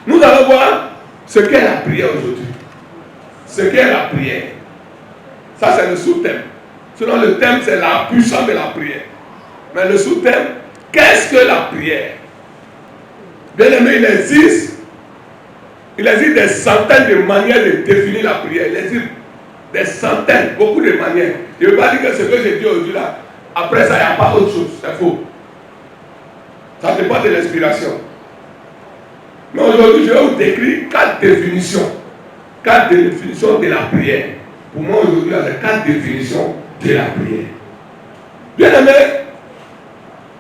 Nous allons voir ce qu'est la prière aujourd'hui. Ce qu'est la prière. Ça, c'est le sous-thème. Sinon, le thème, c'est la puissance de la prière. Mais le sous-thème, qu'est-ce que la prière? Bien aimé, il existe des centaines de manières de définir la prière. Il existe des centaines, beaucoup de manières. Je ne veux pas dire que ce que j'ai dit aujourd'hui là, après ça, il n'y a pas autre chose. C'est faux. Ça dépend de l'inspiration. Mais aujourd'hui, je vais vous décrire 4 définitions. 4 définitions de la prière. Pour moi, aujourd'hui, il y a 4 définitions de la prière. Bien aimé,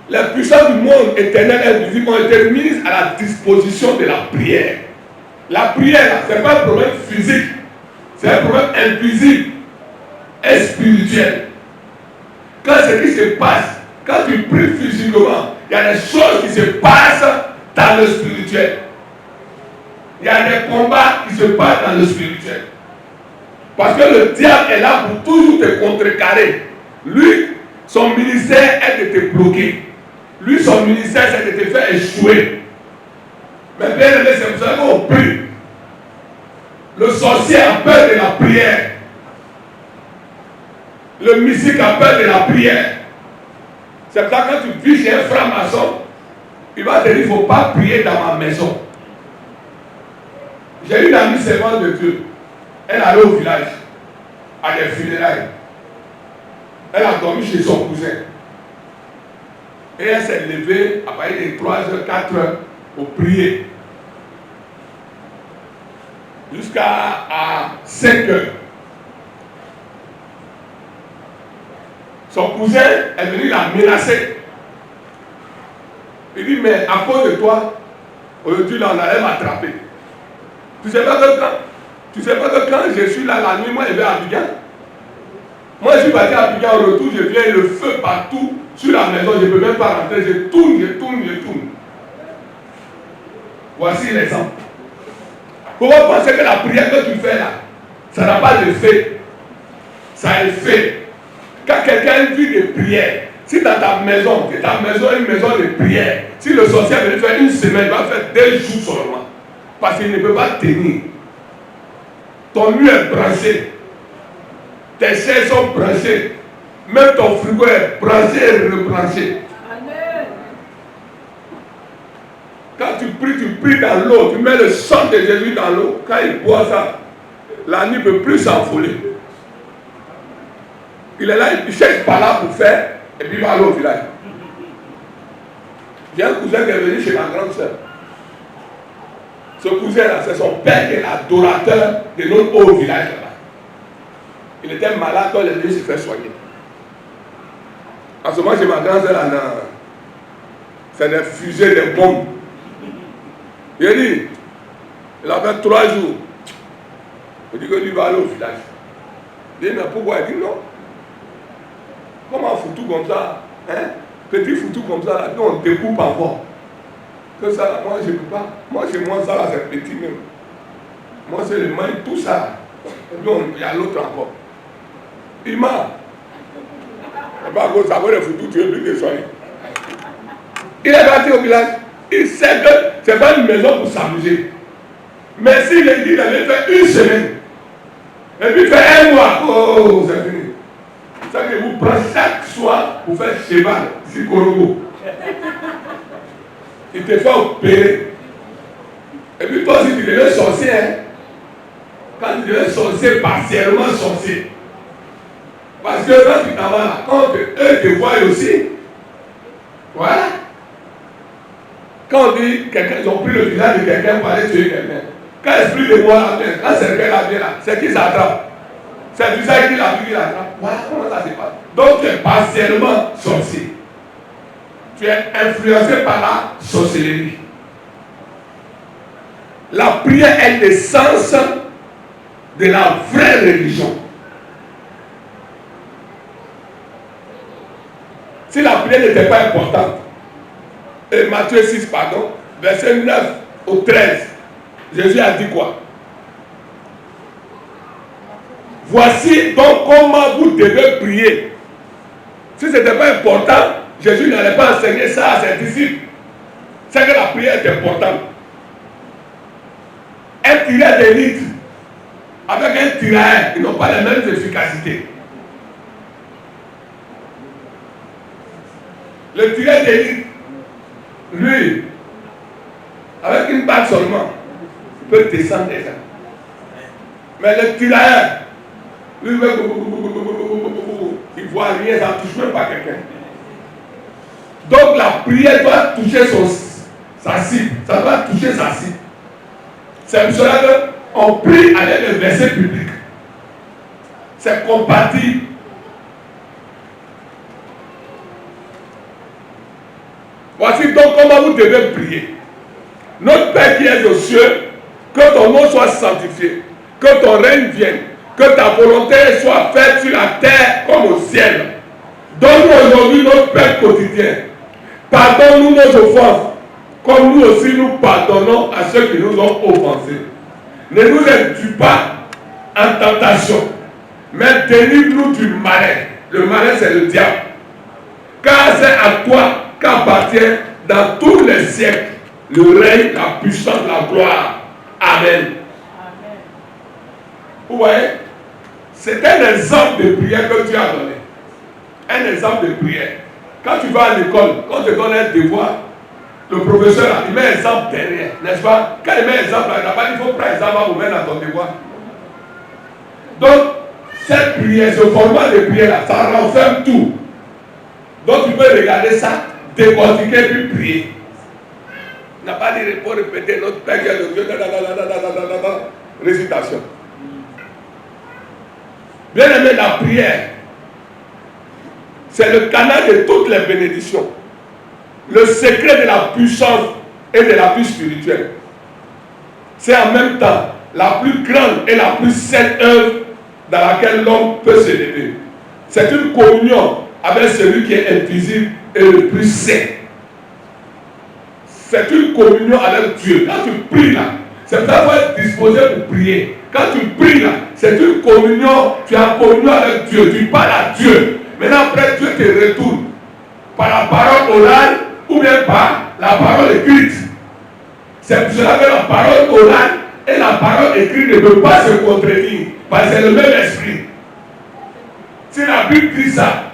les puissances du monde éternel et invisible ont été mises à la disposition de la prière. La prière, ce n'est pas un problème physique, c'est un problème invisible et spirituel. Quand ce qui se passe, quand tu pries physiquement, il y a des choses qui se passent dans le spirituel. Il y a des combats qui se passent dans le spirituel. Parce que le diable est là pour toujours te contrecarrer. Lui, son ministère est de te bloquer. Lui, son ministère, c'est de te faire échouer. Mais bien aimé, c'est pour ça qu'on prie. Le sorcier a peur de la prière. Le mystique a peur de la prière. C'est pour ça que quand tu vis chez un franc-maçon, il va te dire, il ne faut pas prier dans ma maison. J'ai une amie servante de Dieu. Elle allait au village, à des funérailles. Elle a dormi chez son cousin. Et elle s'est levée à partir de 3 h, 4 h pour prier. Jusqu'à 5 h. Son cousin est venu la menacer. Il dit, mais à cause de toi, aujourd'hui là, on allait m'attraper. Tu sais pas que quand je suis là la nuit, moi je vais à Abidjan. Moi je suis parti à Abidjan, au retour, je viens, le feu partout sur la maison, je ne peux même pas rentrer, je tourne. Voici l'exemple. Comment penser que la prière que tu fais là, ça n'a pas d'effet? Ça a effet. Quand quelqu'un a une vie de prière, si dans ta maison est une maison de prière, si le sorcier veut faire une semaine, il va faire 2 jours seulement. Parce qu'il ne peut pas tenir. Ton mur est branché. Tes chaises sont branchées. Même ton frigo est branché et rebranché. Amen. Quand tu pries dans l'eau, tu mets le sang de Jésus dans l'eau. Quand il boit ça, la nuit ne peut plus s'envoler. Il est là, il cherche par là pour faire, et puis il va aller au village. J'ai un cousin qui est venu chez ma grande soeur. Ce cousin-là, c'est son père qui est l'adorateur de notre haut village là-bas. Il était malade quand il est venu se faire soigner. En ce moment, chez ma grande soeur, c'est des fusées, des bombes. Il a dit, il a fait 3 jours. Il dit que lui va aller au village. Il dit, mais pourquoi? Il dit non. Comment foutu comme ça, hein? Petit foutu comme ça, là, on découpe encore. Que ça, là, moi je ne peux pas. Moi chez moi, ça là, c'est petit même. Moi c'est le main, tout ça. Donc il y a l'autre encore. Il m'a. Par contre, ça va le foutu, tu es plus que soigner. Il est parti au village. Il sait que ce n'est pas une maison pour s'amuser. Mais s'il est dit d'aller faire 1 semaine, et puis faire 1 mois, oh, c'est fini. Ça que vous prenez chaque soir pour faire cheval, ici Korogo. Il te fait opérer. Et puis toi aussi tu deviens sorcier. Hein? Quand tu deviens sorcier, partiellement sorcier. Parce que quand tu t'en vas là, quand eux te voient aussi, voilà. Quand on dit quelqu'un, ils ont pris le visage de quelqu'un pour aller tuer quelqu'un. Quand l'esprit de moi là vient, quand c'est quelqu'un là vient là, c'est qui s'attrape? C'est le visage qui l'a vu qui l'attrape. Voilà comment ça se passe. Donc tu es partiellement sorcier. Tu es influencé par la sorcellerie. La prière est l'essence de la vraie religion. Si la prière n'était pas importante, et Matthieu 6, pardon, verset 9 au 13, Jésus a dit quoi? Voici donc comment vous devez prier. Si ce n'était pas important, Jésus n'allait pas enseigner ça à ses disciples. C'est que la prière est importante. tireurs d'élite avec un tirailleur, ils n'ont pas les mêmes efficacités. Le tireur d'élite, lui, avec une balle seulement, peut descendre déjà. Mais le tirailleur, lui, il ne voit rien, ça ne touche même pas quelqu'un. Donc la prière doit toucher sa cible, ça doit toucher sa cible. C'est pour cela qu'on prie avec le verset public. C'est compatible. Voici donc comment vous devez prier. Notre Père qui est aux cieux, que ton nom soit sanctifié, que ton règne vienne, que ta volonté soit faite sur la terre comme au ciel. Donne-nous aujourd'hui notre Père quotidien. Pardonne-nous nos offenses, comme nous aussi nous pardonnons à ceux qui nous ont offensés. Ne nous induis pas en tentation, mais délivre-nous du malin. Le malin, c'est le diable. Car c'est à toi qu'appartient dans tous les siècles le règne, la puissance, la gloire. Amen. Vous voyez, c'est un exemple de prière que Dieu a donné. Un exemple de prière. Quand tu vas à l'école, quand tu donnes un devoir, le professeur, il met un exemple derrière, n'est-ce pas? Quand il met un exemple, il n'a pas dit qu'il faut prendre un exemple pour mettre dans ton devoir. Donc, cette prière, ce format de prière-là, ça renferme tout. Donc, tu peux regarder ça, décortiquer puis prier. Il n'a pas dit pour répéter notre Père qui est le Dieu, récitation. Bien aimé, la prière, c'est le canal de toutes les bénédictions. Le secret de la puissance et de la vie spirituelle. C'est en même temps la plus grande et la plus sainte œuvre dans laquelle l'homme peut s'élever. C'est une communion avec celui qui est invisible et le plus saint. C'est une communion avec Dieu. Quand tu pries là, c'est pour ça qu'il faut être disposé pour prier. Quand tu pries là, c'est une communion, tu es en communion avec Dieu, tu parles à Dieu. Maintenant après Dieu te retourne par la parole orale ou bien par la parole écrite. C'est pour cela que la parole orale et la parole écrite ne peuvent pas se contredire, parce que c'est le même esprit. Si la Bible dit ça,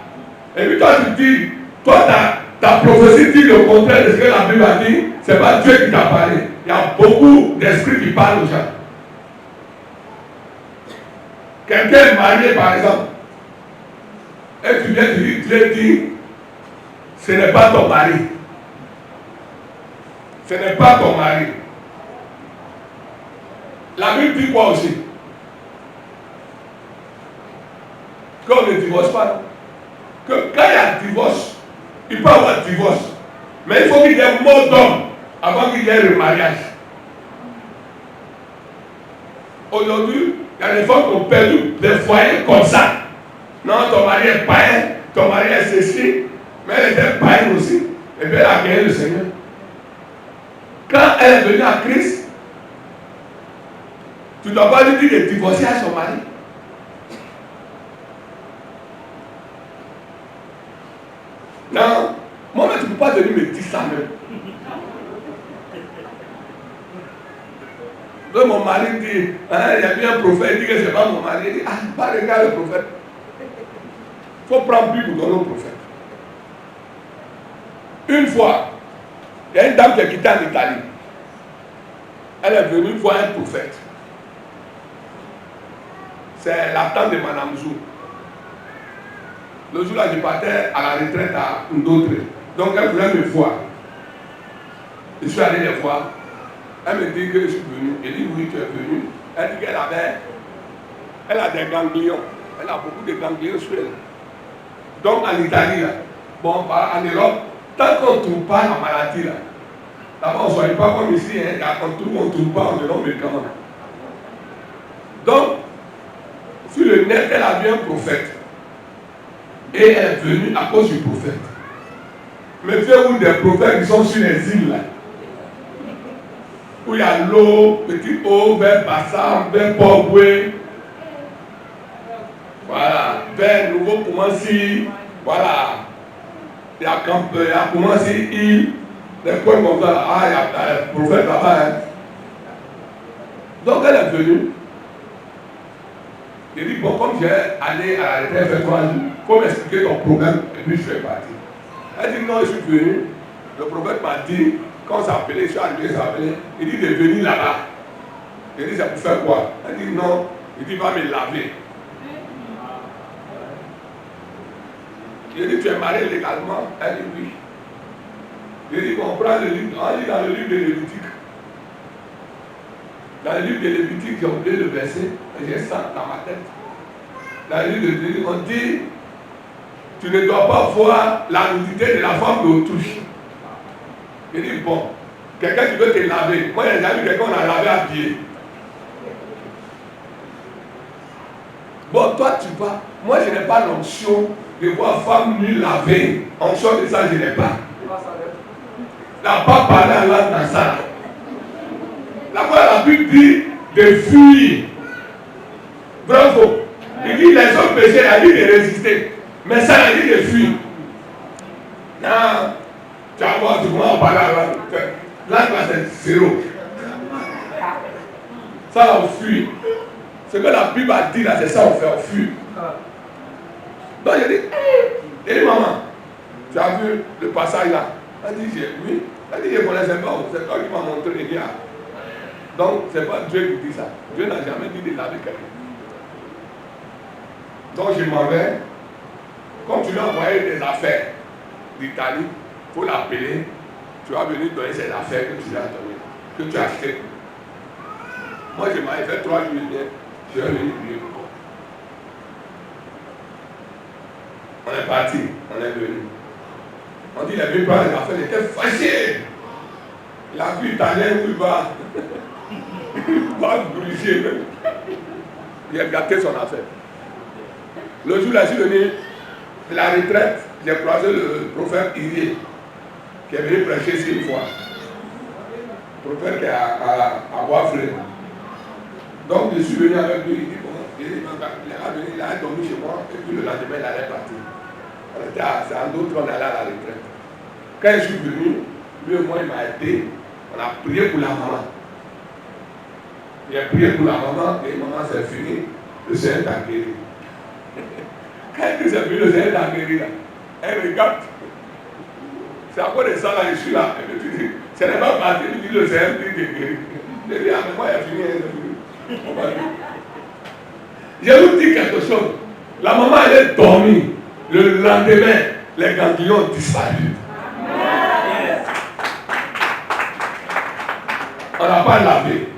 et puis toi tu dis, toi ta prophétie dit le contraire de ce que la Bible a dit, c'est pas Dieu qui t'a parlé. Il y a beaucoup d'esprits qui parlent aux gens. Quelqu'un est marié par exemple, et tu viens te dire, Dieu dit, ce n'est pas ton mari. Ce n'est pas ton mari. La Bible dit quoi aussi? Qu'on ne divorce pas. Que quand il y a divorce, il peut y avoir divorce. Mais il faut qu'il y ait mort d'homme avant qu'il y ait le mariage. Aujourd'hui, il y a des femmes qui ont perdu des foyers comme ça. Non, ton mari est païen, ton mari est ceci, mais elle était païenne aussi. Et puis elle a gagné le Seigneur. Quand elle est venue à Christ, tu ne dois pas lui dire de divorcer à son mari. Non, moi-même, tu ne peux pas venir me dire ça même. Donc mon mari dit, hein, il y a bien un prophète, il dit que ce n'est pas mon mari. Il dit, ah, pas regarder le prophète. Il faut prendre Bible pour donner au prophète. Une fois, il y a une dame qui a quitté en Italie. Elle est venue voir un prophète. C'est la tante de Madame Zou. Le jour-là, je partais à la retraite à Ndautre. Donc elle voulait me voir. Je suis allé les voir. Elle me dit que je suis venu. Je dis oui, tu es venu. Elle dit qu'elle a des ganglions. Elle a beaucoup de ganglions sur elle. Donc en Italie, là, bon, en Europe, tant qu'on ne trouve pas la maladie, là, d'abord on ne soigne pas comme ici, hein, on ne trouve pas, on donne médicaments. Donc, sur le net, elle a vu un prophète. Et elle est venue à cause du prophète. Mais faites-vous des prophètes qui sont sur les îles, là, où il y a l'eau, petit eau, vers Bassam, vers Port-Boué. Voilà, vers Nouveau Koumassi, voilà. Il y a Koumassi, île, des coins comme ça. Ah, il y a le prophète là-bas. Hein. Donc elle est venue. J'ai dit, bon, comme j'ai allé à la retraite, fait 3 jours, il faut m'expliquer ton problème, et puis je suis parti. Elle dit, non, je suis venu. Le prophète m'a dit, quand on s'appelait, je suis arrivé, il s'appelait, il dit de venir là-bas. J'ai dit, c'est pour faire quoi? Elle dit, non, il dit, va me laver. J'ai dit, tu es marié légalement? Elle dit, oui. J'ai dit, on prend le livre, on lit dans le livre de Lévitique. Dans le livre de Lévitique, j'ai oublié le verset, j'ai ça dans ma tête. Dans le livre de Lévitique, on dit, tu ne dois pas voir la nudité de la femme d'autrui. J'ai dit, bon, quelqu'un qui veut te laver. Moi, j'ai déjà vu quelqu'un, on a lavé à pied. Bon, toi, tu vas. Moi, je n'ai pas l'onction de voir femme nue laver. Onction de ça, je n'ai pas. La pas parlé à l'âme dans ça. La Bible dit de fuir. Bravo. Il dit les hommes péchés, il a dit de résister. Mais ça, il a dit de fuir. Non. Tu vas voir, tu commences à parler à l'âme. Là, c'est zéro. Ça, on fuit. Ce que la Bible a dit là, c'est ça, on fait, on fuit. Donc, j'ai dit, maman, tu as vu le passage là? Elle dit, oui. Elle dit, je ne connaissais pas, c'est toi qui m'as montré les gars. Donc, ce n'est pas Dieu qui dit ça. Dieu n'a jamais dit de laver quelqu'un. Donc, je m'en vais. Comme tu lui as envoyé des affaires d'Italie, il faut l'appeler. Tu vas venir donner ces affaires que tu lui as données, que tu as achetées. Moi, je m'avais fait 3 jours. Je vais venir prier pour toi. On est parti, on est venu. On dit, il est venu prendre les affaires, il était fâché. Il a vu italien où il va. Il va briser même. Il a gâté son affaire. Le jour là, je suis venu de la retraite, j'ai croisé le prophète Irie, qui est venu prêcher ici une fois. Le prophète qui est à Bois-Fleur. Donc je suis venu avec lui, il dit bon, il a dormi chez moi, et puis le lendemain il allait partir. On était à d'autres, on allait à la retraite. Quand je suis venu, lui et moi il m'a aidé, on a prié pour la maman. Il a prié pour la maman, et maman c'est fini, le Seigneur t'a guéri. Quand il dit c'est fini, le Seigneur t'a guéri là, elle regarde. C'est à cause de ça là, je suis là. Et puis tu dis, ce n'est pas parti, il dit le Seigneur dit de guérir. Je dis, ah mais moi il a fini, c'est fini. Je vous dis quelque chose. La maman elle est dormie. Le lendemain, les ganglions ont disparu. On n'a pas lavé.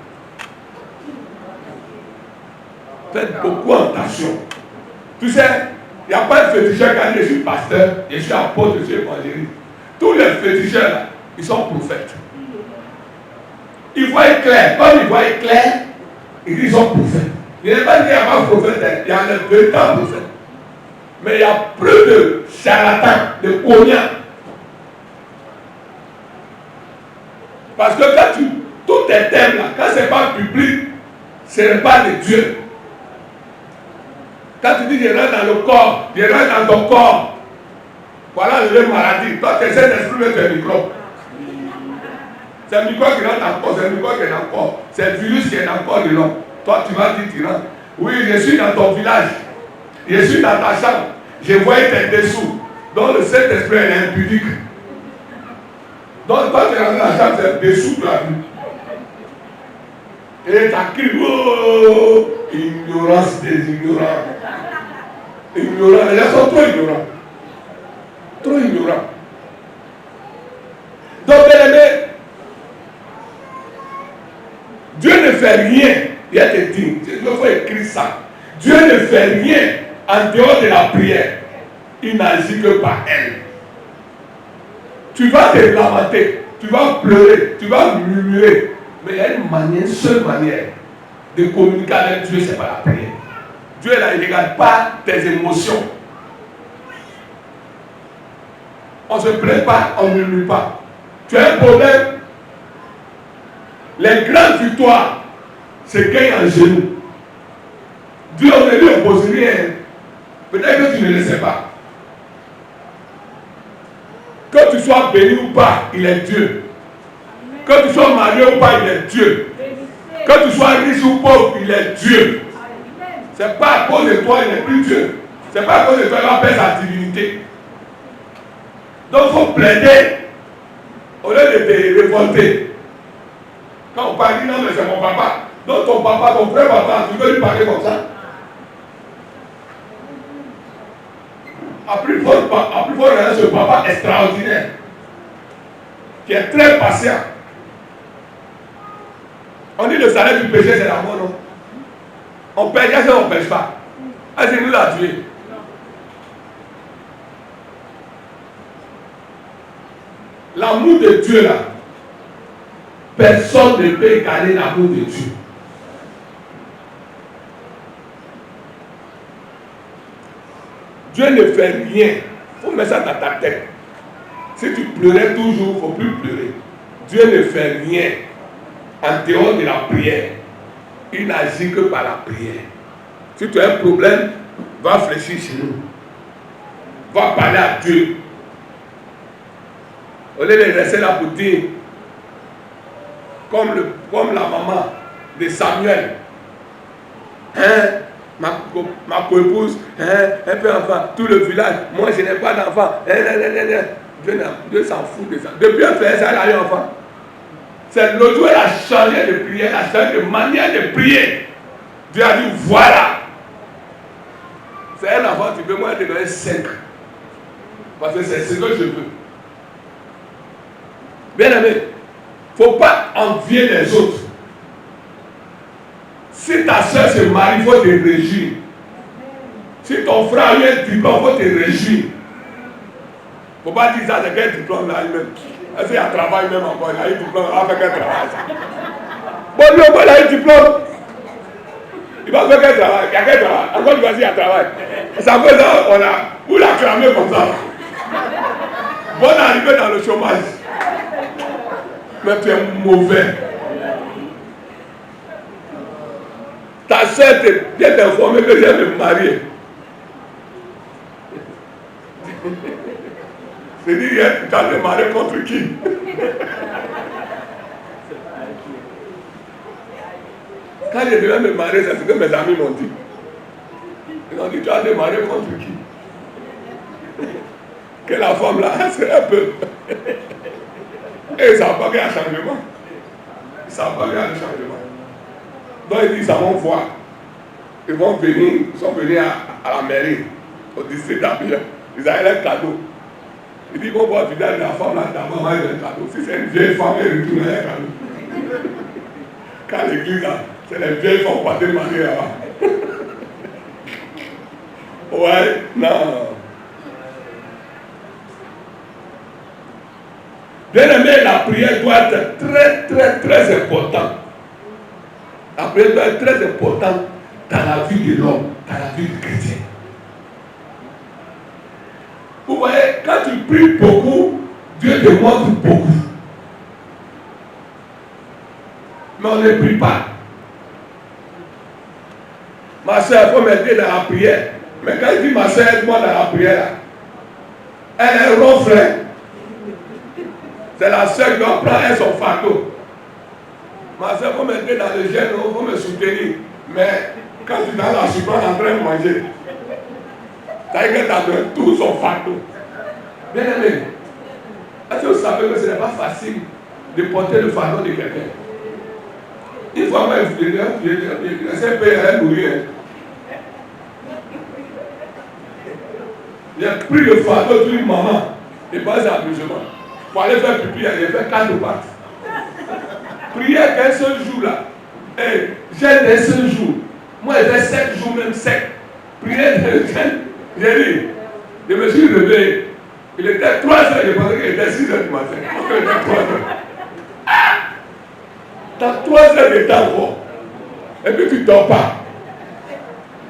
Faites beaucoup attention. Tu sais, il n'y a pas de féticheur quand je suis pasteur, je suis apôtre, je suis évangéliste. Tous les féticheurs là, ils sont prophètes. Ils voient clair. Comme ils voient clair, ils disent qu'ils sont prophètes. Il n'est pas dit qu'il n'y a pas de prophète, il y a de véritables prophètes. Mais il y a plus de charlatans, de cognats. Parce que quand tous tes thèmes là, quand ce n'est pas public, ce n'est pas de Dieu. Quand tu dis je rentre dans le corps, je rentre dans ton corps, voilà le maladie. Toi tu essaies d'exprimer tes microbes. C'est le microbe qui rentre dans le corps, c'est le microbe qui est dans le corps, c'est le virus qui est dans le corps de l'homme. Toi tu vas dire tu rentres. Oui, je suis dans ton village, je suis dans ta chambre, je vois tes dessous. Donc le Saint-Esprit est impudique. Donc quand tu rentres dans la chambre, c'est dessous de la vue. Et tu as crié, oh, ignorance des ignorants. Ignorants, les gens sont trop ignorants. Trop ignorants. Donc, bien aimé, Dieu ne fait rien. Il y a des dignes. Il faut écrire ça. Dieu ne fait rien en dehors de la prière. Il n'agit que par elle. Tu vas te lamenter, tu vas pleurer, tu vas murmurer. Mais il y a une seule manière de communiquer avec Dieu, c'est par la prière. Dieu là, il ne regarde pas tes émotions. On ne se plaint pas, on ne murmure pas. Tu as un problème. Les grandes victoires se gagnent en genoux. Dieu ne lui oppose rien. Peut-être que tu ne le sais pas. Que tu sois béni ou pas, il est Dieu. Que tu sois marié ou pas, il est Dieu. Que Que tu sois riche ou pauvre, il est Dieu. Ce n'est pas à cause de toi, il n'est plus Dieu. Ce n'est pas à cause de toi, il va perdre sa divinité. Donc il faut plaider au lieu de te révolter. Quand on parle, non mais c'est mon papa. Donc ton papa, ton frère papa, tu veux lui parler comme ça. À plus fort raison, ce papa extraordinaire, qui est très patient. On dit le salaire du péché, c'est la mort, non? On pêche, est-ce qu'on ne pêche pas? Est-ce qu'il nous a tués? L'amour de Dieu, là, personne ne peut égaler l'amour de Dieu. Dieu ne fait rien. Il faut mettre ça dans ta tête. Si tu pleurais toujours, il ne faut plus pleurer. Dieu ne fait rien en dehors de la prière. Il n'agit que par la prière. Si tu as un problème, va fléchir chez nous. Va parler à Dieu. Au lieu de rester là pour dire, comme la maman de Samuel, hein, ma co-épouse, un peu enfant, tout le village, moi je n'ai pas d'enfant. Dieu s'en fout de ça. Depuis un frère, ça, elle a eu enfant. C'est l'autre jour, elle a changé de prière, elle a changé de manière de prier. Dieu a dit, voilà. C'est un enfant, tu peux moi te donner 5. Parce que c'est ce que je veux. Bien aimé, il ne faut pas envier les autres. Si ta soeur se marie, il faut te réjouir. Si ton frère a eu un diplôme, il faut te réjouir. Il ne faut pas dire ça, c'est quel diplôme là lui-même. Est-ce qu'il y a un travail même encore? Il a eu un diplôme, il va faire quel travail ça? Bon, lui, il a eu un diplôme. Il va faire quel travail? Il y a quel travail? Encore il va dire qu'il y a un travail. Ça fait ça, on a. Vous l'acclamez comme ça. Bonne arrivée dans le chômage. Mais tu es mauvais. Ta soeur vient t'informer que je vais me marier. C'est dit, tu vas te marier contre qui? Quand je devais me marier, c'est ce que mes amis m'ont dit. Ils ont dit, tu vas te marier contre qui? Que la femme là, c'est un peu. Et ils ne savent pas qu'il y a un changement. Ils ne savent pas qu'il y a un changement. Donc ils disent, ça vont voir. Ils vont venir, ils sont venus à la mairie, au district d'Abidjan. Ils avaient un cadeau. Ils disent, ils vont voir la femme là, d'abord, elle a un cadeau. Si c'est une vieille femme, elle retourne un cadeau. Quand l'église là, c'est les vieilles femmes pas de marier là-bas. Ouais, non. Bien aimé, la prière doit être très, très, très importante. La prière doit être très importante dans la vie de l'homme, dans la vie du chrétien. Vous voyez, quand tu pries beaucoup, Dieu te montre beaucoup. Mais on ne prie pas. Ma soeur, il faut m'aider dans la prière. Mais quand il dit ma soeur, aide-moi dans la prière, elle est ronflée. C'est la soeur qui doit prendre son fardeau. Ma soeur, il faut m'aider dans le jeûne, il faut me soutenir. Mais quand tu es dans la souffrance en train de manger, ça veut dire qu'elle a donné tout son fardeau. Bien aimé, est-ce que vous savez que ce n'est pas facile de porter le fardeau de quelqu'un? Une fois, moi, je sais payer un nourrir. J'ai pris le fardeau d'une maman et pas à l'abusement. Pour aller faire pipi, j'ai fait 4 pattes. Prière qu'un seul jour là. Et j'ai un seul jour. Moi, j'ai fait 7 jours, même 7. Prière de jeûne. J'ai dit, je me suis réveillé. Il était 3 heures, je pensais qu'il était 6 heures du matin. Il était 3 heures. Tu as 3 heures de temps encore. Et puis tu ne dors pas.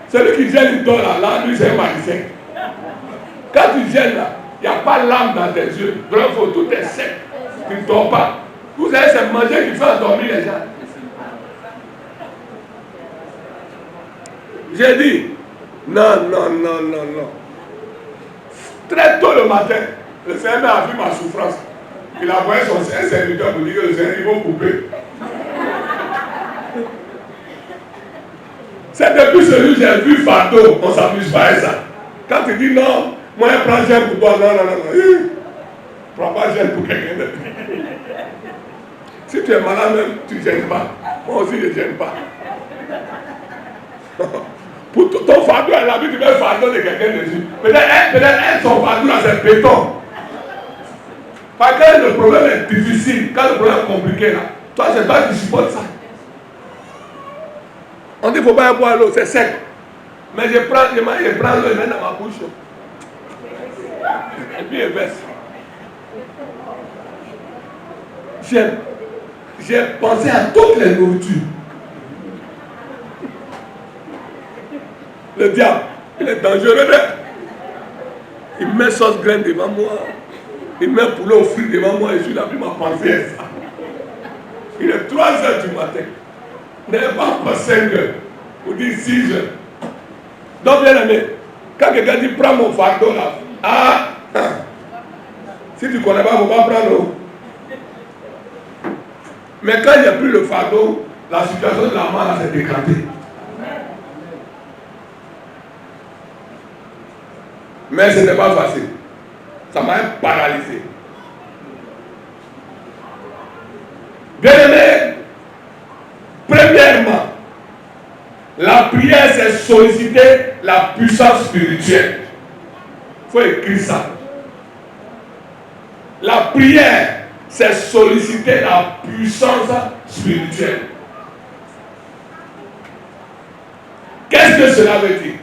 Celui qui gêne, il dort là, lui c'est un magicien. Quand tu gênes là, il n'y a pas l'âme dans tes yeux. Bravo, tout est sec. Tu ne dors pas. Vous savez, c'est manger qui fait endormir les gens. J'ai dit, non. Très tôt le matin, le Seigneur a vu ma souffrance. Il a envoyé son serviteur pour dire que le Seigneur, ils vont couper. C'est depuis celui que j'ai vu fardeau, on ne s'amuse pas à ça. Quand tu dis non, moi je prends gêne pour toi, non, prends pas gêne pour quelqu'un d'autre. Si tu es malade même, tu ne gênes pas. Moi aussi je ne gêne pas. Pour ton fardeau, elle a vu, tu mets le fardeau de quelqu'un dessus. Peut-être son fardeau là, c'est béton. Parce que le problème est difficile, quand le problème est compliqué là, toi c'est toi qui supportes ça. On dit qu'il ne faut pas boire l'eau, c'est sec. Mais je prends l'eau, je mets dans ma bouche. Et puis je verse. J'ai pensé à toutes les nourritures. Le diable, il est dangereux. Il met sauce graine devant moi. Il met poulet au fruit devant moi et je suis là, puis ma pensée est ça. Il est 3h du matin. Il n'est pas encore 5h. Ou dit 6h. Donc, bien aimé, quand quelqu'un dit prends mon fardeau là, si tu ne connais pas, il ne faut pas prendre. Mais quand il n'y a plus le fardeau, la situation de la main s'est décantée. Mais ce n'était pas facile. Ça m'a paralysé. Bien aimé, premièrement, la prière c'est solliciter la puissance spirituelle. Il faut écrire ça. La prière c'est solliciter la puissance spirituelle. Qu'est-ce que cela veut dire?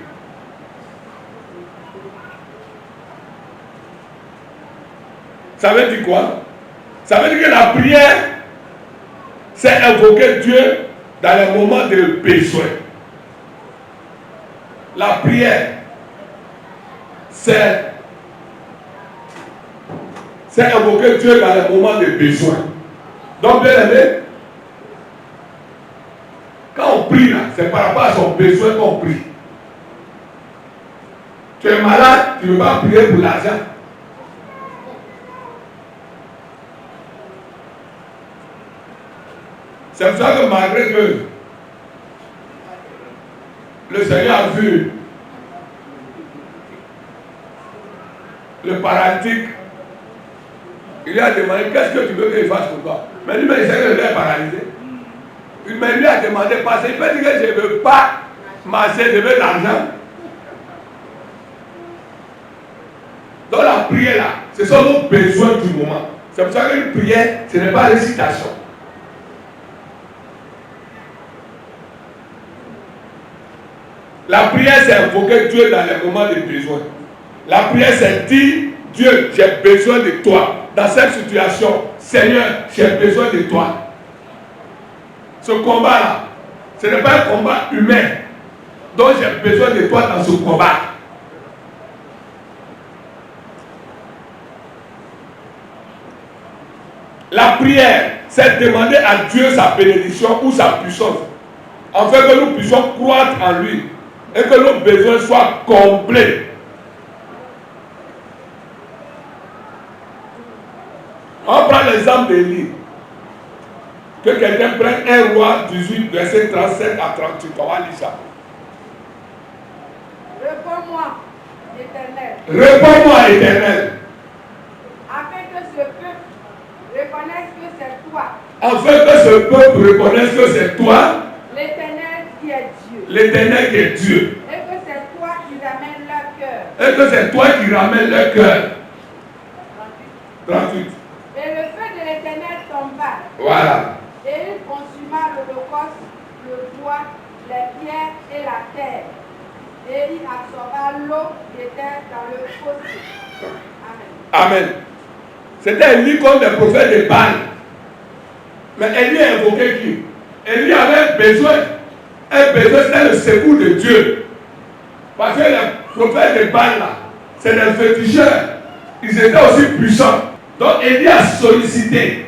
Ça veut dire quoi? Ça veut dire que la prière, c'est invoquer Dieu dans les moments de besoin. La prière, c'est invoquer Dieu dans les moments de besoin. Donc, bien aimé, quand on prie là, c'est par rapport à son besoin qu'on prie. Tu es malade, tu ne veux pas prier pour l'argent. C'est pour ça que malgré que le Seigneur a vu le paralytique, il lui a demandé qu'est-ce que tu veux qu'il fasse pour toi. Mais lui, il sait que il est paralysé. Mais lui a demandé parce qu'il peut dire que je ne veux pas marcher, je veux l'argent. Donc la prière là, ce sont nos besoins du moment. C'est pour ça qu'une prière, ce n'est pas récitation. La prière, c'est invoquer Dieu dans les moments de besoin. La prière, c'est dire, Dieu, j'ai besoin de toi. Dans cette situation, Seigneur, j'ai besoin de toi. Ce combat-là, ce n'est pas un combat humain. Donc j'ai besoin de toi dans ce combat. La prière, c'est demander à Dieu sa bénédiction ou sa puissance, afin que nous puissions croître en lui et que nos besoins soient complets. On prend l'exemple d'Élie. Que quelqu'un prenne 1 Roi 18, verset 37 à 38. On va lire ça. Réponds-moi, Éternel. Réponds-moi, Éternel. Afin que ce peuple reconnaisse que c'est toi. Afin que ce peuple reconnaisse que c'est toi. L'Éternel qui est Dieu. L'Éternel qui est Dieu. Et que c'est toi qui ramènes leur cœur. Et que c'est toi qui ramènes leur cœur. 38. Et le feu de l'Éternel tomba. Voilà. Et il consuma l'holocauste, le bois, les pierres et la terre. Et il absorba l'eau qui était dans le fossé. Amen. Amen. C'était Élie comme des prophètes de Baal. Mais Élie a invoqué qui? Élie avait besoin. Un besoin, c'était le secours de Dieu. Parce que les prophètes de Baal, là, c'est des féticheurs. Ils étaient aussi puissants. Donc Élie a sollicité.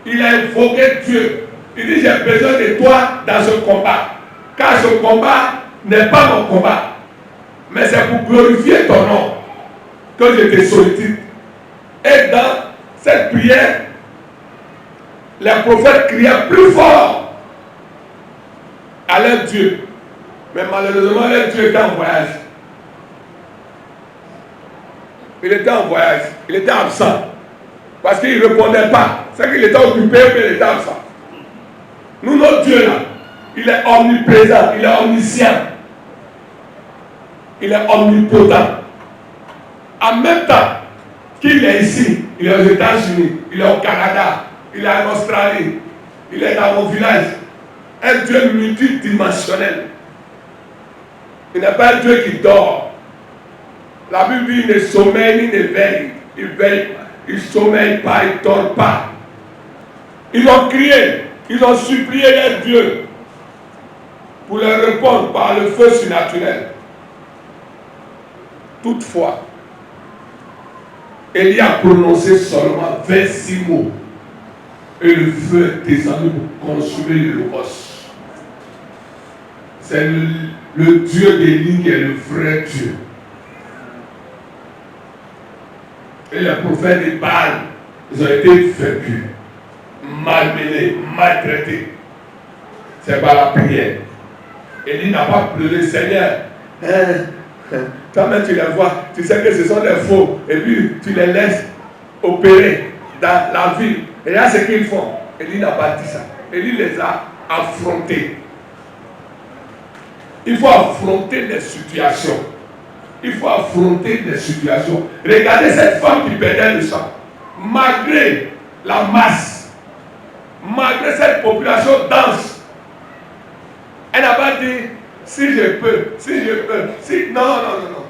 Il a invoqué Dieu. Il dit, j'ai besoin de toi dans ce combat. Car ce combat n'est pas mon combat. Mais c'est pour glorifier ton nom que je te sollicite. Et dans cette prière, les prophètes criaient plus fort à leur Dieu. Mais malheureusement, Dieu était en voyage. Il était en voyage. Il était absent. Parce qu'il ne répondait pas. C'est qu'il était occupé, mais il était absent. Nous, notre Dieu là, il est omniprésent, il est omniscient. Il est omnipotent. En même temps qu'il est ici, il est aux États-Unis, il est au Canada, il est en Australie, il est dans mon village. Un Dieu multidimensionnel. Il n'est pas un Dieu qui dort. La Bible dit, il ne sommeille ni ne veille. Il veille pas. Il ne sommeille pas, il ne dort pas. Ils ont crié, ils ont supplié leur Dieu pour leur répondre par le feu surnaturel. Toutefois, Élie a prononcé seulement 26 mots et le feu est descendu pour consumer le roche. C'est le Dieu d'Élie qui est le vrai Dieu. Et les prophètes de Baal, ils ont été vaincus, malmenés, maltraités. C'est par la prière. Élie n'a pas pleuré, Seigneur. Toi-même tu les vois, tu sais que ce sont des faux, et puis tu les laisses opérer dans la ville. Et là, ce qu'ils font. Élie n'a pas dit ça. Élie les a affrontés. Il faut affronter des situations. Il faut affronter des situations. Regardez cette femme qui perdait le sang. Malgré la masse, malgré cette population dense, elle n'a pas dit si je peux, si je peux, si. Non, non, non, non.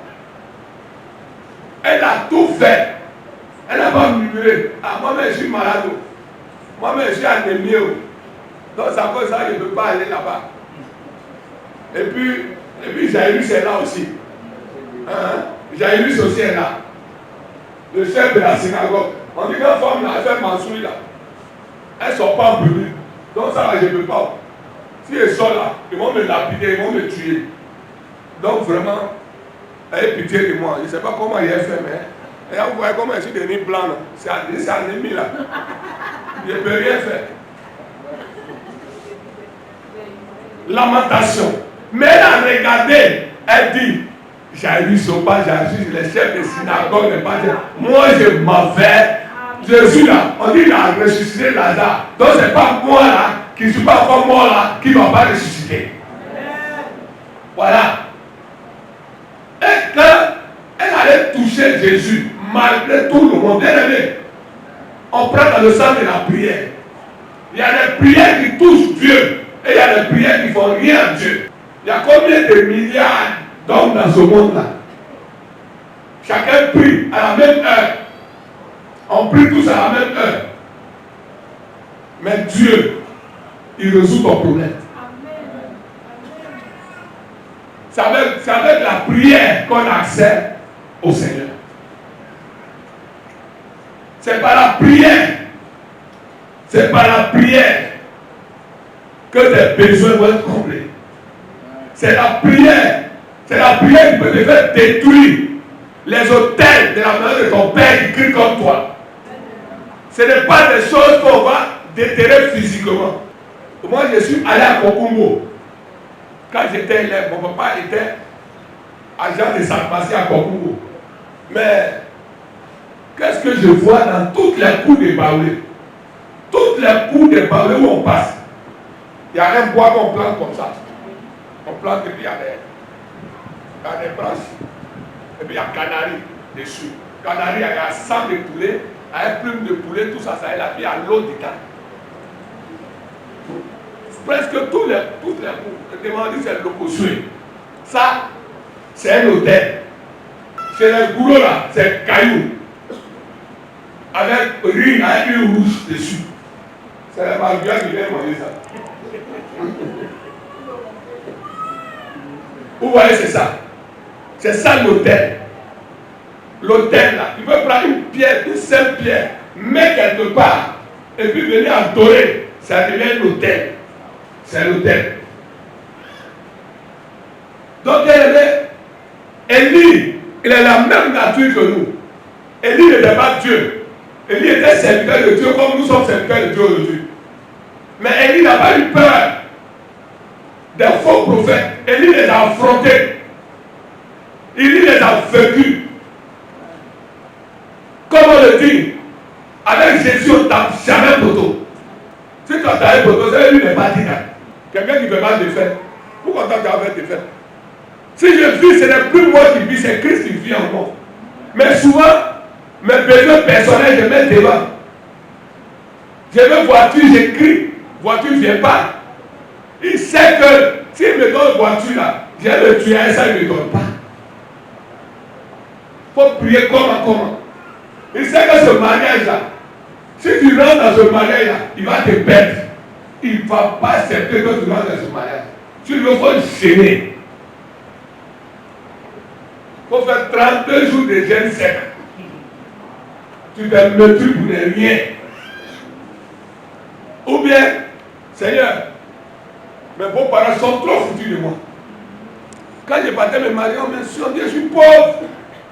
Elle a tout fait. Elle n'a pas murmuré. Ah, moi-même, je suis malade. Moi-même, je suis anémie. Donc, c'est à cause de ça que je ne peux pas aller là-bas. Et puis Jairus est là aussi. Jairus aussi est là. Le chef de la synagogue. On dit qu'une femme là, elle fait Mansouri là. Elle ne sort pas en public. Donc, ça, je ne peux pas. Si elle sort là, ils vont me lapider, ils vont me tuer. Donc, vraiment, ayez pitié de moi. Je ne sais pas comment il a fait, mais vous voyez comment je suis devenu blanc. C'est anémie là. Je ne peux rien faire. Lamentation. Mais elle a regardé, elle dit, Jairus ne pas Jairus, les chefs de synagogue ne pas dire, moi je m'en vais. Jésus là, on dit qu'il a ressuscité Lazare. Donc ce n'est pas moi là, qui ne suis pas encore mort là, qui ne va pas ressusciter. Voilà. Et quand elle allait toucher Jésus, malgré tout le monde, bien aimé, on prend dans le sens de la prière. Il y a des prières qui touchent Dieu. Et il y a des prières qui ne font rien à Dieu. Il y a combien de milliards d'hommes dans ce monde-là? Chacun prie à la même heure. On prie tous à la même heure. Mais Dieu, il résout ton problème. C'est avec la prière qu'on a accès au Seigneur. C'est par la prière. C'est par la prière que tes besoins vont être comblés. C'est la prière. C'est la prière qui peut te faire détruire les autels de la maison de ton père qui crie comme toi. Ce n'est pas des choses qu'on va déterrer physiquement. Moi, je suis allé à Kokumbo. Quand j'étais élève, mon papa était agent de pharmacie à Kokumbo. Mais qu'est-ce que je vois dans toutes les cours de Baoulé? Toutes les cours de Baoulé où on passe, il y a un bois qu'on plante comme ça. On plante et puis il y a des branches. Et puis il y a canari dessus. Canari, il y a sang de poulet, il y a une plume de poulet, tout ça, ça est là. Puis il y a l'eau dedans. Presque toutes les cours. Demandez, c'est l'opposé. Ça, c'est un hôtel. C'est le boulot là, c'est caillou. Avec riz, avec une rouge dessus. C'est la malgré qui vient manger ça. Vous voyez, c'est ça. C'est ça l'autel. L'autel là, tu peux prendre une pierre, une seule pierre, mettre quelque part, et puis venir adorer. Ça devient l'autel. C'est l'autel. Donc, Élie, il a la même nature que nous. Élie n'était pas Dieu. Élie était serviteur de Dieu comme nous sommes serviteurs de Dieu aujourd'hui. Mais Élie n'a pas eu peur des faux prophètes. Élie Élie les a affrontés. Élie les a vaincus. Comme on le dit, avec Jésus, on ne tape jamais poteau. Si tu as tapé poteau, c'est lui n'est pas dit. Quelqu'un qui ne veut pas te faire. Pourquoi tu as fait te faire? Si je vis, ce n'est plus moi qui vis, c'est Christ qui vit en moi. Mais souvent, mes besoins personnels, je mets devant. Je veux voiture, j'écris. Voiture ne vient pas. Il sait que s'il me donne une voiture là, je vais le tuer et ça ne me donne pas. Il faut prier comment. Il sait que ce mariage là, si tu rentres dans ce mariage là, il va te perdre. Il ne va pas accepter que tu rentres dans ce mariage. Tu le fais gêner. Il faut faire 32 jours de jeûne sec. Tu te mettras pour ne rien. Ou bien, Seigneur, mes beaux-parents sont trop foutus de moi. Quand je partais me marier, on me dit, je suis pauvre.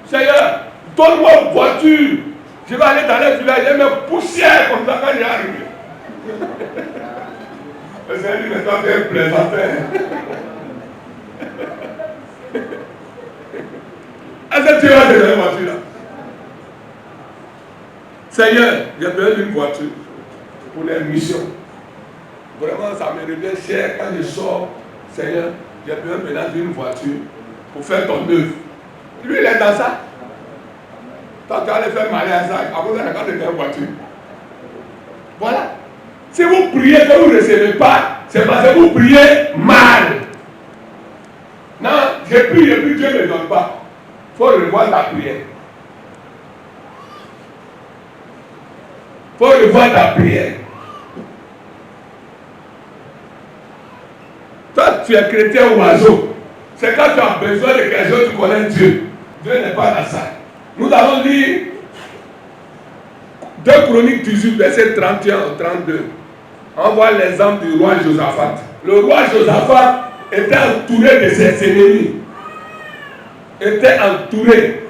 Seigneur, donne-moi une voiture. Je vais aller dans les villages et me poussière comme ça quand j'arrive. Le Seigneur dit, mais toi, tu es un plaisantin. Est-ce que tu vas te donner une voiture là? Seigneur, j'ai besoin d'une voiture pour les missions. Vraiment, ça me revient cher quand je sors. Seigneur, j'ai besoin maintenant d'une voiture pour faire ton œuvre. Lui, il est dans ça. Toi, tu vas aller faire marier à ça. À cause de la carte de ta voiture. Voilà. Si vous priez que vous ne recevez pas, c'est parce que vous priez mal. Non, je prie, Dieu ne me donne pas. Il faut revoir ta prière. Il faut revoir ta prière. Toi, tu es chrétien oiseau. C'est quand tu as besoin de quelque chose, tu connais Dieu. Dieu n'est pas dans ça. Nous allons lire 2 Chroniques 18, verset 31 au 32. On voit l'exemple du roi Josaphat. Le roi Josaphat était entouré de ses ennemis. Était entouré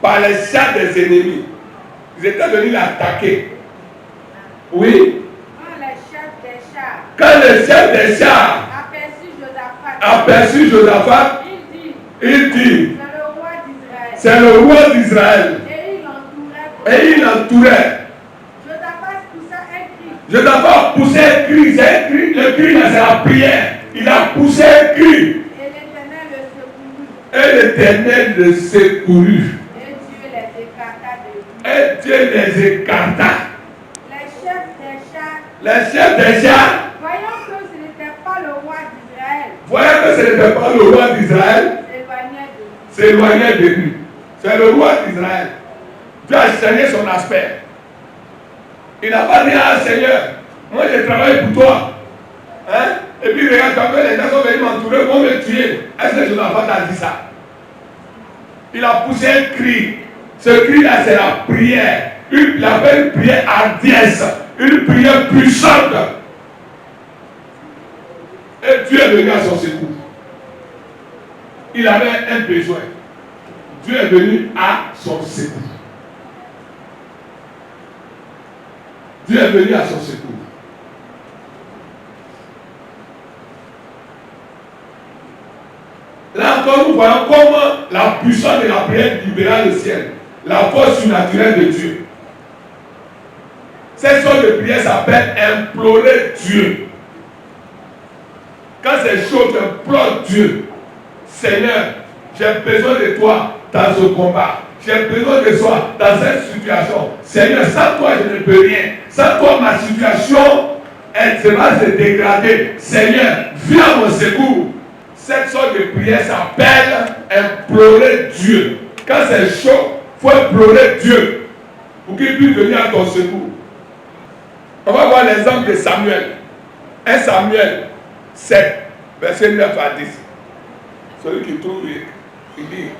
par les chars des ennemis. Ils étaient venus l'attaquer. Oui. Quand le chef des chars aperçut Josaphat, il dit, c'est le roi d'Israël. Et il l'entourait. Josaphat poussait un cri. C'est un cri. Le cri, c'est la prière. Il a poussé un cri. Et l'Éternel le secourut. Et Dieu les écarta. Les chefs des chars, voyant que ce n'était pas le roi d'Israël, s'éloignaient de lui. C'est le roi d'Israël. Dieu a changé son aspect. Il n'a pas dit, ah Seigneur, moi je travaille pour toi. Hein? Et puis regarde, quand les gens sont venus m'entourer, vont me tuer. Est-ce que Josaphat a dit ça? Il a poussé un cri. Ce cri-là, c'est la prière. Il appelle une prière hardiesse. Une prière puissante. Et Dieu est venu à son secours. Il avait un besoin. Dieu est venu à son secours. Dieu est venu à son secours. Là encore, nous voyons comment la puissance de la prière libéra le ciel. La force surnaturelle de Dieu. Cette sorte de prière s'appelle implorer Dieu. Quand c'est chaud, tu implores Dieu. Seigneur, j'ai besoin de toi dans ce combat. J'ai besoin de toi dans cette situation. Seigneur, sans toi, je ne peux rien. Sans toi, ma situation, elle va se dégrader. Seigneur, viens à mon secours. Cette sorte de prière s'appelle implorer Dieu. Quand c'est chaud, il faut implorer Dieu pour qu'il puisse venir à ton secours. On va voir l'exemple de Samuel. 1 Samuel 7, verset 9 à 10. Celui qui trouve, il dit.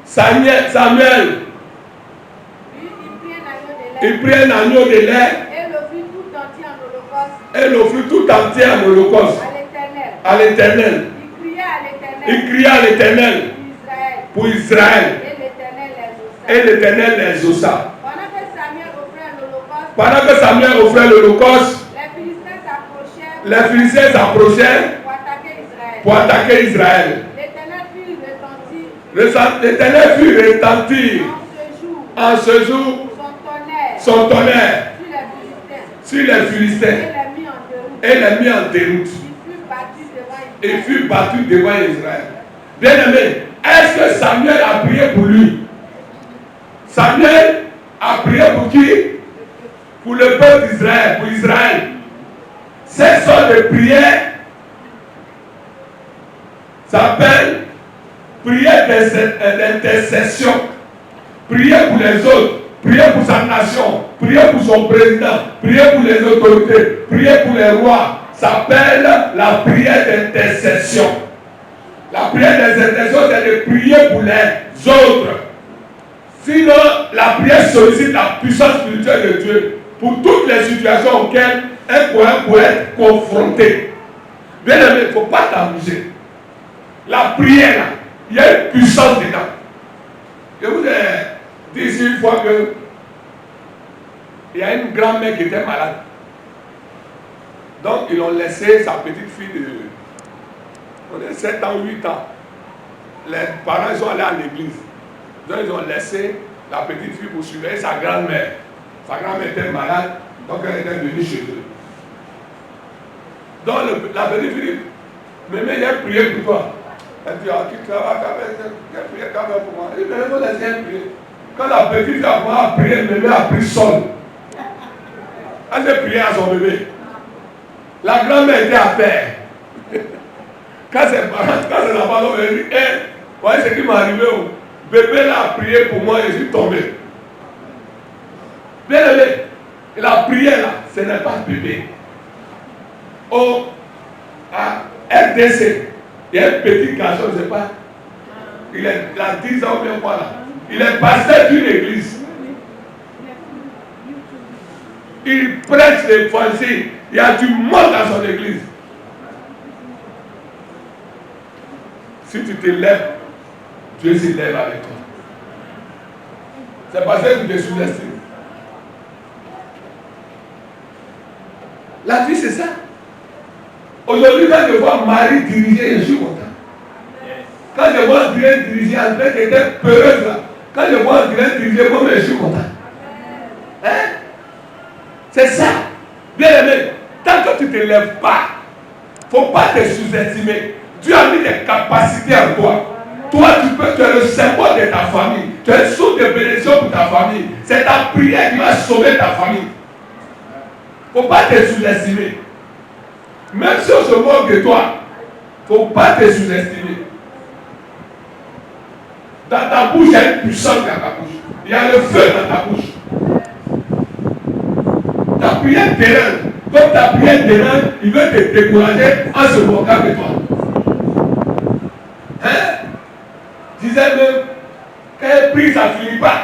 Samuel, il prit un agneau de lait et l'offrit tout entier en holocauste à l'Éternel. Il cria à l'Éternel pour Israël. Et l'Éternel les exauça. Pendant que Samuel offrait l'holocauste, les Philistins s'approchaient pour attaquer Israël. L'Éternel fit retentir en ce jour son tonnerre sur les Philistins et les mit en déroute. Il fut battu devant Israël. Bien aimé, est-ce que Samuel a prié pour lui? Samuel a prié pour qui? Pour le peuple d'Israël, pour Israël. Ces sortes de prières s'appellent prière d'intercession. Prier pour les autres, prier pour sa nation, prier pour son président, prier pour les autorités, prier pour les rois. S'appelle la prière d'intercession. La prière d'intercession, c'est de prier pour les autres. Sinon, la prière sollicite la puissance spirituelle de Dieu pour toutes les situations auxquelles un croyant pourrait être confronté. Bien aimé, il ne faut pas t'amuser. La prière, là, il y a une puissance dedans. Je vous ai dit ici une fois que il y a une grand-mère qui était malade. Donc, ils ont laissé sa petite fille de 7 ans, 8 ans. Les parents sont allés à l'église. Donc, ils ont laissé la petite fille pour surveiller sa grand-mère. Sa grand-mère était malade, donc elle était venue chez eux. Donc, la petite fille dit, mais il a prié pour toi. Elle dit, ah, tu travailles quand même, il a prié quand même pour moi. Il dit, mais il faut laisser prier. Quand la petite fille a prié, le bébé a pris sol. Elle s'est prié à son bébé. La grand-mère était à terre. Quand ses parents elle dit, voyez ce qui m'est arrivé. Bébé là a prié pour moi et je suis tombé. Bien aimé, la prière là, ce n'est pas bébé. À RDC, il y a un petit garçon, je ne sais pas. Il a 10 ans ou bien quoi là. Il est pasteur d'une église. Il prêche l'évangile. Il y a du monde dans son église. Si tu te lèves, Dieu se lève avec toi. C'est parce que tu te sous-estimes. La vie, c'est ça. Aujourd'hui, quand je vois Marie diriger, je suis content. Quand je vois André diriger, André qui était peureuse là. Quand je vois André diriger, moi, je suis content. Hein? C'est ça. Bien aimé, tant que tu ne te lèves pas, il ne faut pas te sous-estimer. Dieu a mis des capacités en toi. Toi, tu es le symbole de ta famille. Tu es une source de bénédiction pour ta famille. C'est ta prière qui va sauver ta famille. Il ne faut pas te sous-estimer. Même si on se moque de toi, il ne faut pas te sous-estimer. Dans ta bouche, il y a une puissance dans ta bouche. Il y a le feu dans ta bouche. Ta prière terrain, comme ta prière terrain, il veut te décourager en se moquant de toi. Hein? Disait même, quand elle prie, ça ne finit pas.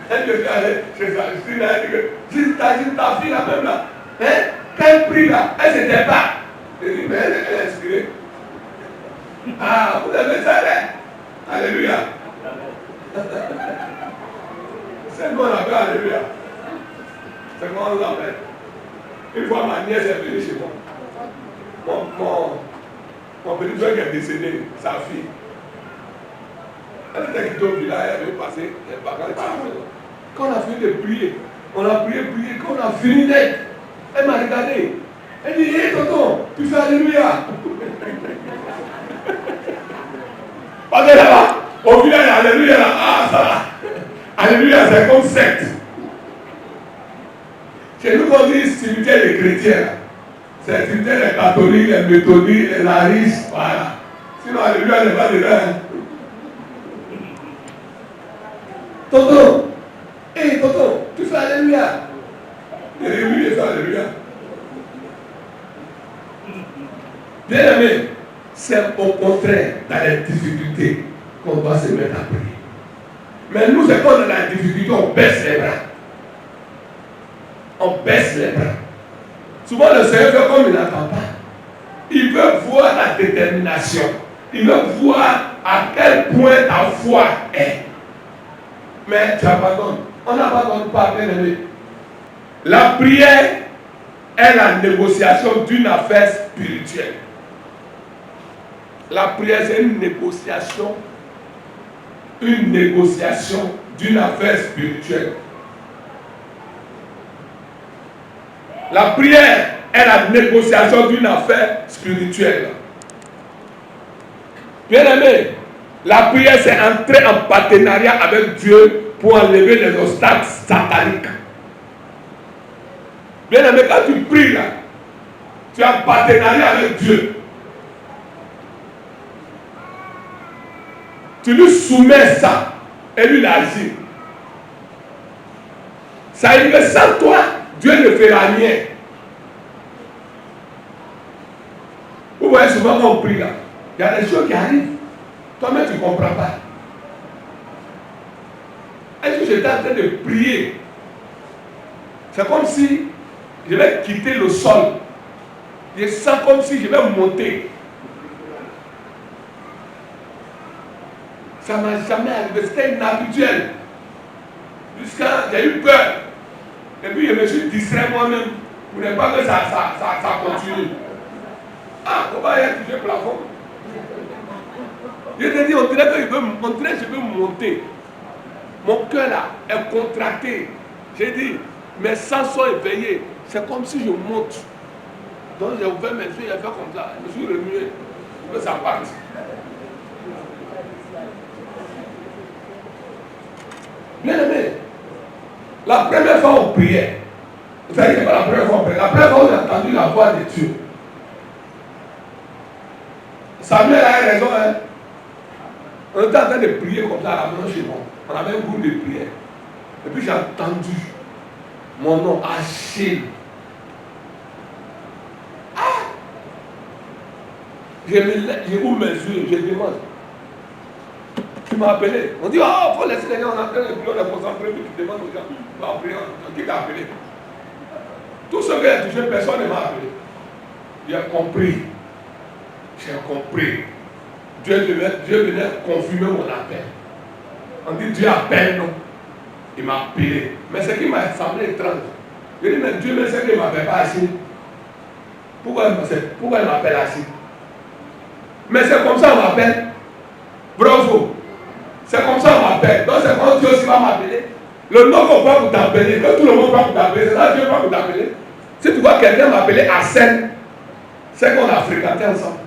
Elle me dit, c'est ça, je suis là, elle dit, ta fille là même là, hein? Quand elle prie là, elle ne se tait pas. Je dis, mais elle est inspirée. Ah, vous avez ça là? Alléluia. C'est ce qu'on appelle Alléluia. C'est comment on l'appelle. Une fois ma nièce est venue chez moi. Mon petit frère qui est décédé, sa fille. Elle était quittée au village, elle avait passé les vacances. Quand on a fini de prier, on a prié, quand on a fini d'être, elle m'a regardé. Elle dit, hé tonton, tu fais Alléluia. Parce que là-bas, au village, Alléluia, là, ah ça va. Alléluia, c'est comme secte. Chez nous, on dit cimetière des chrétiens. C'est cimetière des catholiques, les méthodistes, les laristes, voilà. Sinon, Alléluia n'est pas dedans. Tonton, hé tonton, tu fais Alléluia. Alléluia, c'est Alléluia. Bien aimé, c'est au contraire dans les difficultés qu'on doit se mettre à prier. Mais nous, c'est quand on a la difficulté, on baisse les bras. On baisse les bras. Souvent, le Seigneur fait comme il n'attend pas. Il veut voir ta détermination. Il veut voir à quel point ta foi est. Mais tu abandonnes. On n'abandonne pas, bien aimé. La prière est la négociation d'une affaire spirituelle. La prière, c'est une négociation d'une affaire spirituelle. La prière est la négociation d'une affaire spirituelle. Bien aimé, la prière, c'est entrer en partenariat avec Dieu pour enlever les obstacles sataniques. Bien aimé, quand tu pries là, tu es en partenariat avec Dieu. Tu lui soumets ça et lui l'agit. Ça veut dire que sans toi, Dieu ne fera rien. Vous voyez souvent quand on prie là, il y a des choses qui arrivent. Toi-même, tu ne comprends pas. Est-ce que j'étais en train de prier? C'est comme si je vais quitter le sol. Je sens comme si je vais monter. Ça ne m'a jamais arrivé. C'était inhabituel. Jusqu'à j'ai eu peur. Et puis je me suis distrait moi-même. Vous n'avez pas que ça continue. Ah, comment il a touché le plafond? Je te dis, on dirait que je veux monter. Mon cœur là est contracté. J'ai dit, mes sens sont éveillés. C'est comme si je monte. Donc j'ai ouvert mes yeux, j'ai fait comme ça. Je me suis remué. Je veux ça parte. Bien aimé, la première fois on priait. Vous savez que pas la première fois on priait. La première fois on a entendu la voix de Dieu. Samuel a raison, hein. On était en train de prier comme ça à la maison chez moi. On avait un groupe de prière. Et puis j'ai entendu mon nom, Achille. Ah! J'ouvre mes yeux, je demande. Tu m'as appelé. On dit, oh, il faut laisser les gens, on est en train de prier, on est concentré, puis tu demandes aux gens, va prier, qui t'a appelé? Tout ce qui a touché, personne ne m'a appelé. J'ai compris. J'ai compris. Dieu venait confirmer mon appel. On dit Dieu appelle, non. Il m'a appelé. Mais ce qui m'a semblé étrange. Je dis, mais Dieu me sait qu'il ne m'appelle pas assis. Pourquoi il m'appelle assis? Mais c'est comme ça qu'on m'appelle. Bravo. C'est comme ça qu'on m'appelle. Donc c'est comme Dieu aussi va m'appeler. Le nom qu'on va pour t'appeler, que tout le monde va pour t'appeler, c'est là que Dieu va pour t'appeler. Si tu vois quelqu'un m'appeler Arsène, c'est qu'on a fréquenté ensemble.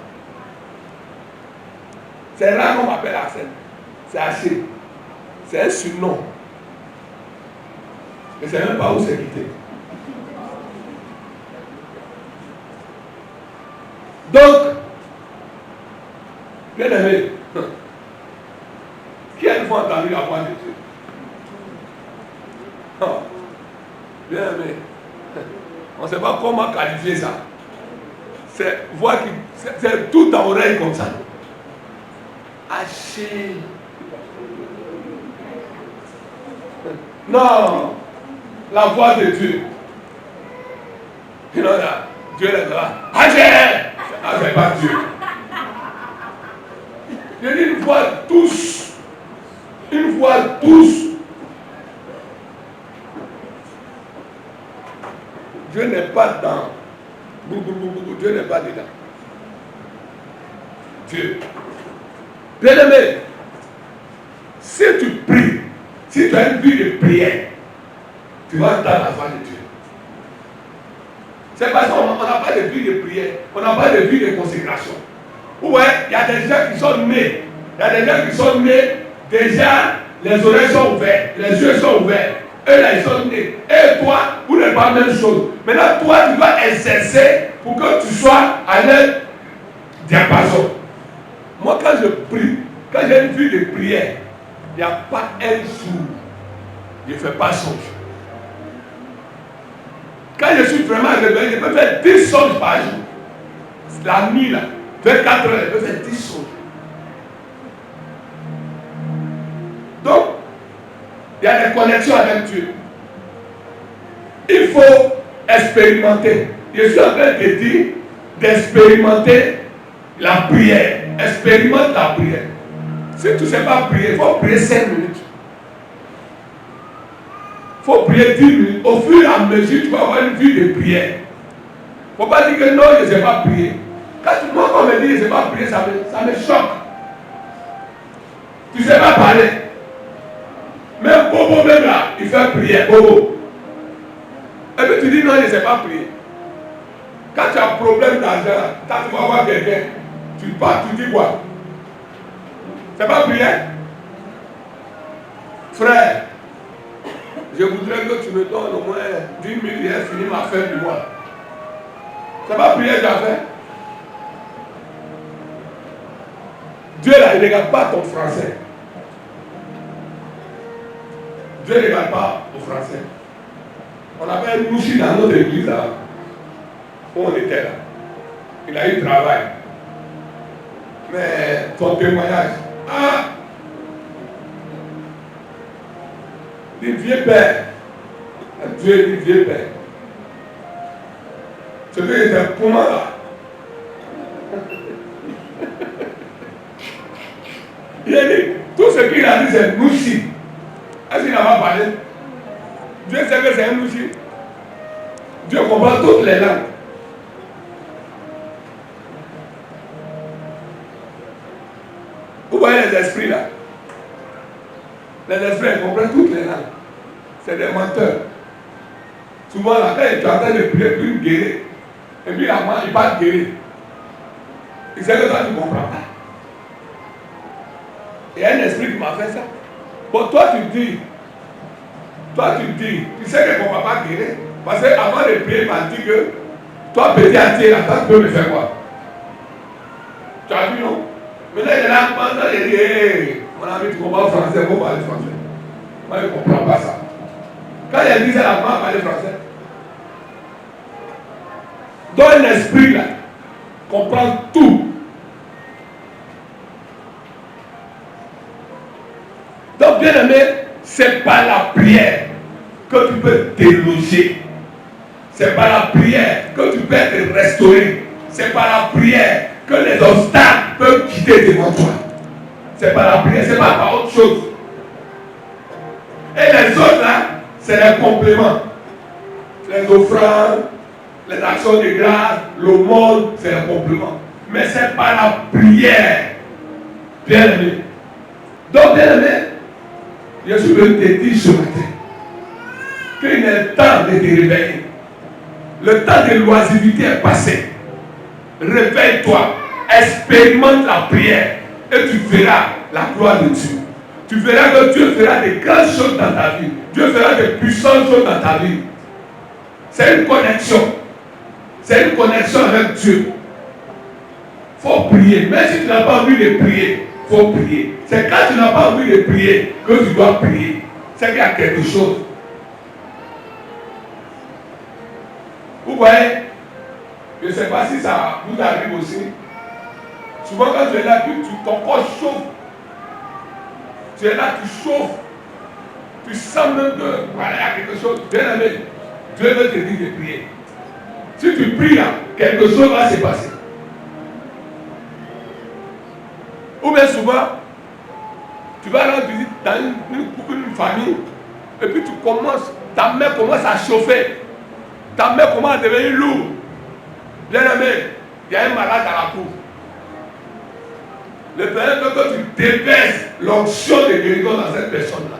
C'est là qu'on m'appelle Arsène. C'est Achille. C'est un surnom. Je ne sais même pas où c'est quitté. Donc, bien aimé, qui a une fois entendu la voix de Dieu? Oh, bien aimé, on ne sait pas comment qualifier ça. C'est voix qui, c'est tout dans l'oreille comme ça. Achille. Non, la voix de Dieu. You know that? Dieu est là. Achille! Ah, c'est pas Dieu. Je dis une voix douce. Une voix douce. Dieu n'est pas dans. Dieu n'est pas dedans. Dieu. Bien-aimé, si tu pries, si tu as une vie de prière, tu vas entendre la voix de Dieu. C'est parce qu'on n'a pas de vie de prière, on n'a pas de vie de consécration. Vous voyez, il y a des gens qui sont nés, déjà les oreilles sont ouvertes, les yeux sont ouverts, eux là ils sont nés. Et toi, vous n'êtes pas la même chose. Maintenant, toi, tu dois exercer pour que tu sois à leur diapason. Moi, quand je prie, quand j'ai une vie de prière, il n'y a pas un jour, je ne fais pas songe. Quand je suis vraiment réveillé, je peux faire 10 songes par jour. La nuit, là, 24 heures, je peux faire 10 songes. Donc, il y a des connexions avec Dieu. Il faut expérimenter. Je suis en train de dire d'expérimenter la prière. Expérimente la prière. Si tu ne sais pas prier, il faut prier 5 minutes. Il faut prier 10 minutes. Au fur et à mesure, tu vas avoir une vie de prière. Il ne faut pas dire que non, je ne sais pas prier. Moi, quand on me dit que je ne sais pas prier, ça me choque. Tu ne sais pas parler. Même Bobo, même là, il fait prier, Bobo. Et puis tu dis non, je ne sais pas prier. Quand tu as un problème d'argent, quand tu vas voir quelqu'un, tu pars, tu dis quoi? C'est pas prier? Frère, je voudrais que tu me donnes au moins 10 000 et fini ma fin du mois. C'est pas prier que tu as fait? Dieu là, il ne regarde pas ton français. Dieu ne regarde pas au français. On avait un mouchi dans notre église là, où on était là. Il a eu travail. Mais ton témoignage, dit vieux père. Dieu dit vieux père. Celui était comment là? Il a dit, tout ce qu'il a dit c'est mouchi. Est-ce qu'il n'a pas parlé? Dieu sait que c'est un mouchi. Dieu comprend toutes les langues. Vous voyez les esprits là? Les esprits ils comprennent toutes les langues. C'est des menteurs. Souvent là, quand tu es en train de prier pour une guérir, et puis la main, il part guérir. Il sait que toi tu ne comprends pas. Il y a un esprit qui m'a fait ça. Bon, toi tu dis, tu sais que mon papa guérit. Parce qu'avant de prier, il m'a dit que toi, petit entier, là, tu peux me faire quoi? Tu as vu, non? Maintenant, il est là, il dit, hey, mon ami, tu comprends le français, il faut parler français. Moi, je ne comprends pas ça. Quand il a dit ça, la main parler français. Dans un esprit, là, comprend tout. Donc, bien aimé, c'est par la prière que tu peux te déloger. C'est par la prière que tu peux être restauré. C'est par la prière que les obstacles peuvent quitter devant toi. C'est par la prière, c'est pas par autre chose. Et les autres là, c'est les compléments. Les offrandes, les actions de grâce, le monde, c'est les compléments. Mais c'est par la prière, bien aimé. Donc, bien aimé, je suis venu te dire ce matin qu'il est temps de te réveiller. Le temps de l'oisiveté est passé. Réveille-toi, expérimente la prière et tu verras la gloire de Dieu. Tu verras que Dieu fera des grandes choses dans ta vie. Dieu fera des puissantes choses dans ta vie. C'est une connexion. C'est une connexion avec Dieu. Il faut prier. Même si tu n'as pas envie de prier, il faut prier. C'est quand tu n'as pas envie de prier que tu dois prier. C'est qu'il y a quelque chose. Vous voyez, je ne sais pas si ça vous arrive aussi. Souvent quand tu es là, ton corps chauffe. Tu es là, tu chauffes. Tu sens même que voilà, il y a quelque chose. Bien aimé, Dieu veut te dire de prier. Si tu pries là, quelque chose va se passer. Ou bien souvent, tu vas rendre visite dans une famille et puis tu commences, ta main commence à chauffer. Ta main commence à devenir lourde. Bien aimé, il y a un malade à la cour. Le Père veut que tu déverses l'onction de guérison dans cette personne-là.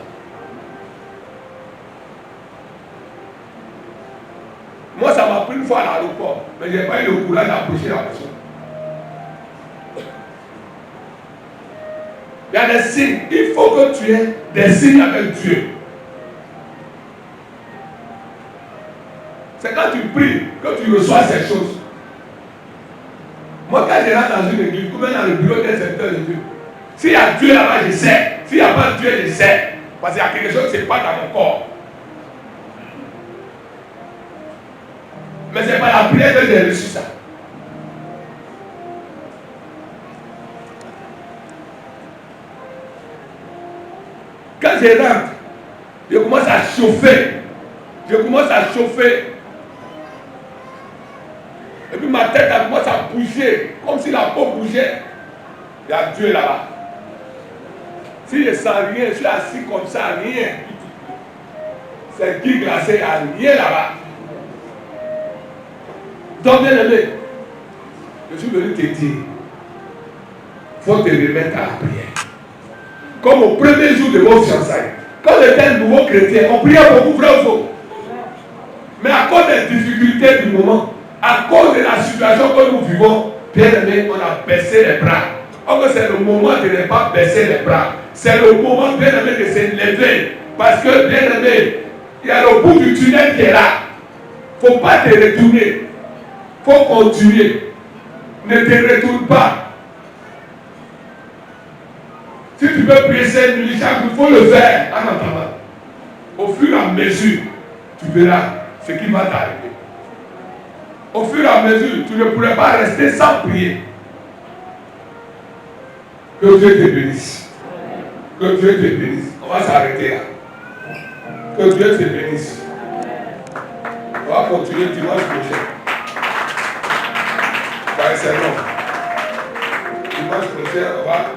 Moi, ça m'a pris une fois à l'aéroport, mais je n'ai pas eu le courage d'approcher la personne. Il y a des signes. Il faut que tu aies des signes avec Dieu. C'est quand tu pries que tu reçois ces choses. Moi, quand je rentre dans une église, ou même dans le bureau d'un serviteur de Dieu, s'il y a Dieu là-bas, je sais. S'il n'y a pas Dieu, je sais. Parce qu'il y a quelque chose qui ne se passe dans mon corps. Mais c'est par la prière que j'ai reçu ça. Quand je rentre, je commence à chauffer. Je commence à chauffer. Et puis ma tête elle commence à bouger, comme si la peau bougeait. Il y a Dieu là-bas. Si je ne sens rien, je suis assis comme ça, rien. C'est qui glacé, il n'y a rien là-bas. Donc bien aimé, je Je suis venu te dire, il faut te remettre à la prière. Comme au premier jour de vos fiançailles. Quand on était un nouveau chrétien, on priait beaucoup, frère ou faux. Mais à cause des difficultés du moment, à cause de la situation que nous vivons, bien aimé, on a baissé les bras. Or c'est le moment de ne pas baisser les bras. C'est le moment, bien aimé, de se lever. Parce que, bien aimé, il y a le bout du tunnel qui est là. Il ne faut pas te retourner. Il faut continuer. Ne te retourne pas. Si tu veux prier cette nuit, il faut le faire en attendant. Au fur et à mesure, tu verras ce qui va t'arriver. Au fur et à mesure, tu ne pourrais pas rester sans prier. Que Dieu te bénisse. Que Dieu te bénisse. On va s'arrêter là. Que Dieu te bénisse. On va continuer dimanche prochain. C'est long. Dimanche prochain, on va...